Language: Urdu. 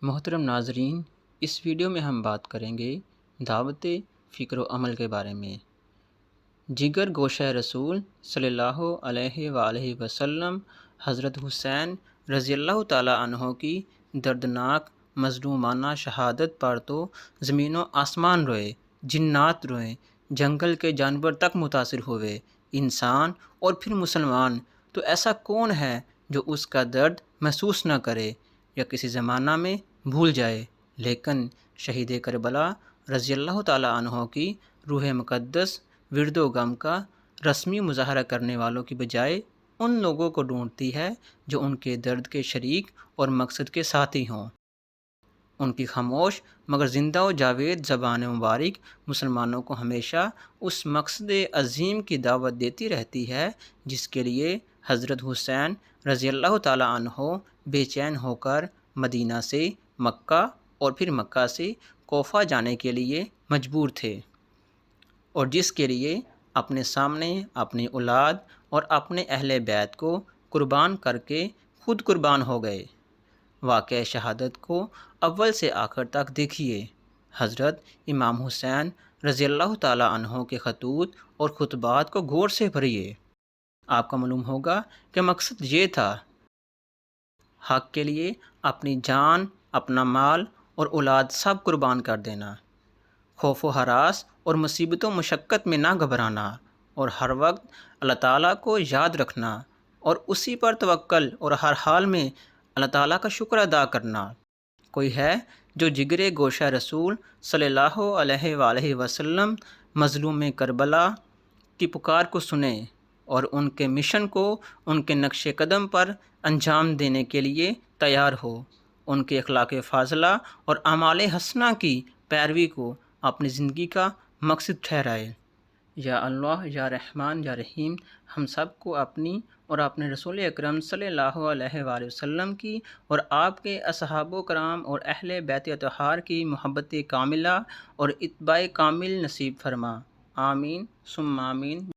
محترم ناظرین، اس ویڈیو میں ہم بات کریں گے دعوت فکر و عمل کے بارے میں۔ جگر گوشہ رسول صلی اللہ علیہ وآلہ وسلم حضرت حسین رضی اللہ تعالیٰ عنہ کی دردناک مظلومانہ شہادت پر تو زمین و آسمان روئے، جنات روئے، جنگل کے جانور تک متاثر ہوئے، انسان اور پھر مسلمان تو ایسا کون ہے جو اس کا درد محسوس نہ کرے یا کسی زمانہ میں بھول جائے۔ لیکن شہید کربلا رضی اللہ تعالیٰ عنہ کی روح مقدس ورد و غم کا رسمی مظاہرہ کرنے والوں کی بجائے ان لوگوں کو ڈھونڈتی ہے جو ان کے درد کے شریک اور مقصد کے ساتھی ہوں۔ ان کی خاموش مگر زندہ و جاوید زبان مبارک مسلمانوں کو ہمیشہ اس مقصد عظیم کی دعوت دیتی رہتی ہے جس کے لیے حضرت حسین رضی اللہ تعالیٰ عنہ بے چین ہو کر مدینہ سے مکہ اور پھر مکہ سے کوفہ جانے کے لیے مجبور تھے، اور جس کے لیے اپنے سامنے اپنی اولاد اور اپنے اہل بیت کو قربان کر کے خود قربان ہو گئے۔ واقعہ شہادت کو اول سے آخر تک دیکھیے۔ حضرت امام حسین رضی اللہ تعالیٰ عنہ کے خطوط اور خطبات کو غور سے پڑھیے۔ آپ کو معلوم ہوگا کہ مقصد یہ تھا، حق کے لیے اپنی جان، اپنا مال اور اولاد سب قربان کر دینا، خوف و ہراس اور مصیبت و مشقت میں نہ گھبرانا، اور ہر وقت اللہ تعالیٰ کو یاد رکھنا اور اسی پر توکل اور ہر حال میں اللہ تعالیٰ کا شکر ادا کرنا۔ کوئی ہے جو جگر گوشہ رسول صلی اللہ علیہ وآلہ وسلم مظلوم کربلا کی پکار کو سنے اور ان کے مشن کو ان کے نقش قدم پر انجام دینے کے لیے تیار ہو، ان کے اخلاق فاضلہ اور اعمال حسنہ کی پیروی کو اپنی زندگی کا مقصد ٹھہرائے۔ یا اللہ، یا رحمان، یا رحیم، ہم سب کو اپنی اور اپنے رسول اکرم صلی اللہ علیہ وآلہ وسلم کی اور آپ کے اصحاب و کرام اور اہل بیت اطہار کی محبت کاملہ اور اتباع کامل نصیب فرما۔ آمین ثم آمین۔